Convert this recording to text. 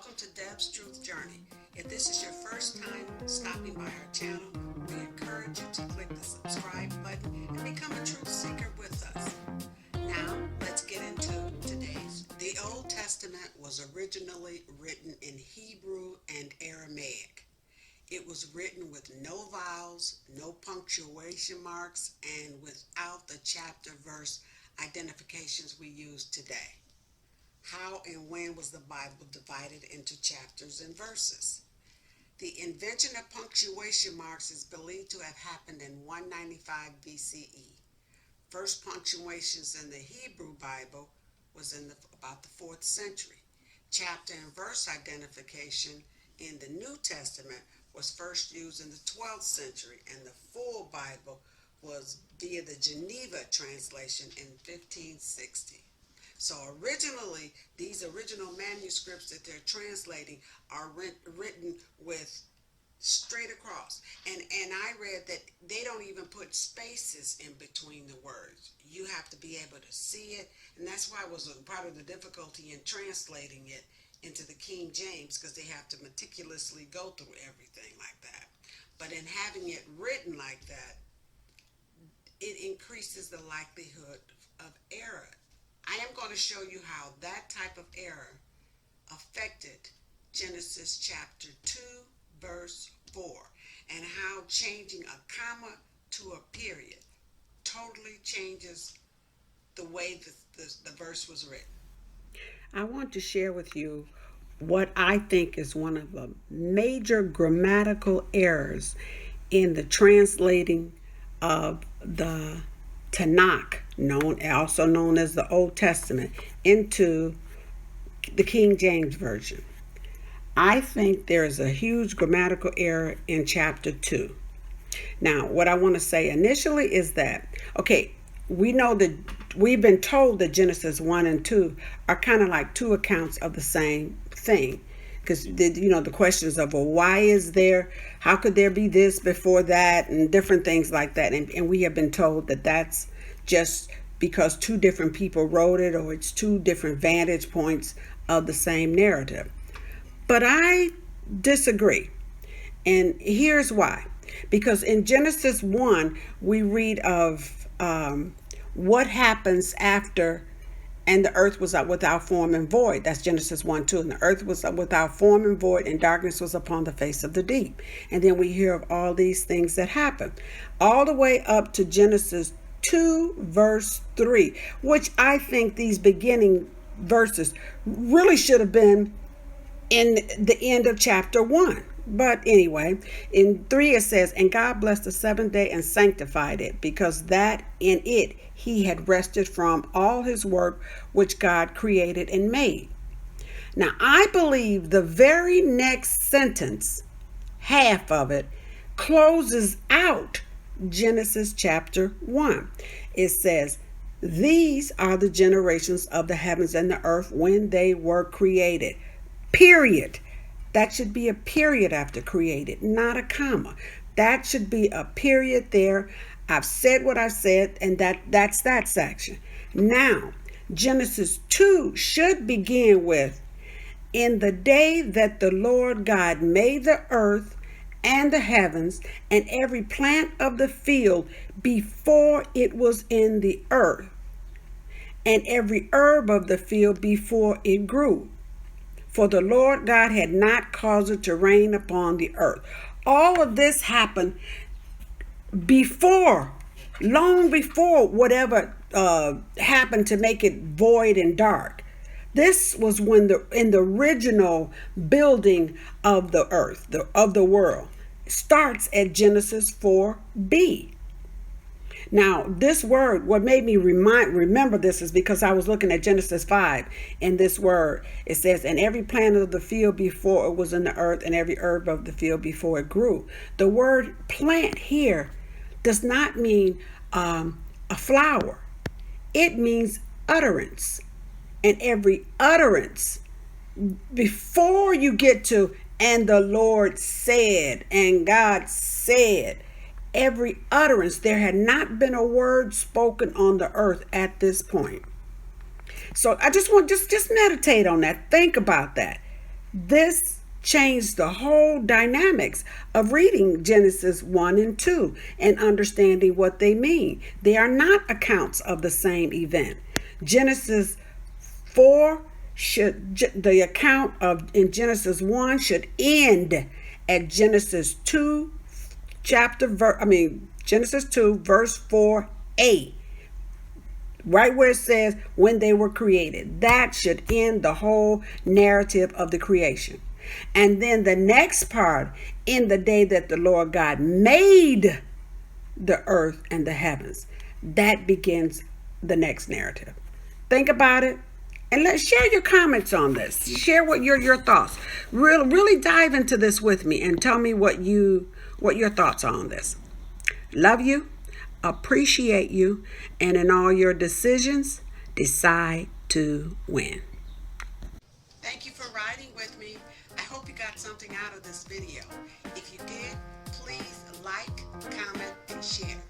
Welcome to Deb's Truth Journey. If this is your first time stopping by our channel, we encourage you to click the subscribe button and become a truth seeker with us. Now, let's get into today's. The Old Testament was originally written in Hebrew and Aramaic. It was written with no vowels, no punctuation marks, and without the chapter verse identifications we use today. How and when was the Bible divided into chapters and verses? The invention of punctuation marks is believed to have happened in 195 BCE. First punctuations in the Hebrew Bible was in about the 4th century. Chapter and verse identification in the New Testament was first used in the 12th century, and the full Bible was via the Geneva translation in 1560. So originally, these original manuscripts that they're translating are written with straight across. And I read that they don't even put spaces in between the words. You have to be able to see it. And that's why it was a part of the difficulty in translating it into the King James, because they have to meticulously go through everything like that. But in having it written like that, it increases the likelihood of error. I am going to show you how that type of error affected Genesis chapter 2, verse 4, and how changing a comma to a period totally changes the way the verse was written. I want to share with you what I think is one of the major grammatical errors in the translating of the Tanakh, also known as the Old Testament, into the King James Version. I think there is a huge grammatical error in chapter 2. Now, what I want to say initially is that, we know that we've been told that Genesis 1 and 2 are kind of like two accounts of the same thing. Because, the questions of, well, why is there, how could there be this before that, and different things like that. And we have been told that that's just because two different people wrote it, or it's two different vantage points of the same narrative. But I disagree. And here's why. Because in Genesis 1, we read of what happens after and the earth was without form and void. That's Genesis 1, 2. And the earth was without form and void, and darkness was upon the face of the deep. And then we hear of all these things that happen, all the way up to Genesis 2, verse 3, which I think these beginning verses really should have been in the end of chapter 1. But anyway, in 3 it says, and God blessed the seventh day and sanctified it, because that in it he had rested from all his work which God created and made. Now, I believe the very next sentence, half of it, closes out Genesis chapter 1. It says, these are the generations of the heavens and the earth when they were created. Period. That should be a period after created, not a comma. That should be a period there. I've said what I've said, and that's that section. Now, Genesis 2 should begin with, in the day that the Lord God made the earth and the heavens and every plant of the field before it was in the earth, and every herb of the field before it grew. For the Lord God had not caused it to rain upon the earth. All of this happened before, long before whatever happened to make it void and dark. This was when in the original building of the earth, of the world, starts at Genesis 4b. Now, this word, what made me remember this is because I was looking at Genesis 5, and this word, it says, and every plant of the field before it was in the earth, and every herb of the field before it grew. The word plant here does not mean a flower. It means utterance. And every utterance, before you get to, and the Lord said, and God said, every utterance, there had not been a word spoken on the earth at this point. So I just want, just meditate on that. Think about that. This changed the whole dynamics of reading Genesis 1 and 2 and understanding what they mean. They are not accounts of the same event. Genesis 4 the account of in Genesis 1 should end at Genesis 2 Genesis 2 verse 4a, right where it says when they were created. That should end the whole narrative of the creation. And then the next part, in the day that the Lord God made the earth and the heavens, that begins the next narrative. Think about it, and let's share your comments on this. Share what your thoughts. Really dive into this with me and tell me what your thoughts are on this. Love you, appreciate you, and in all your decisions, decide to win. Thank you for riding with me. I hope you got something out of this video. If you did, please like, comment, and share.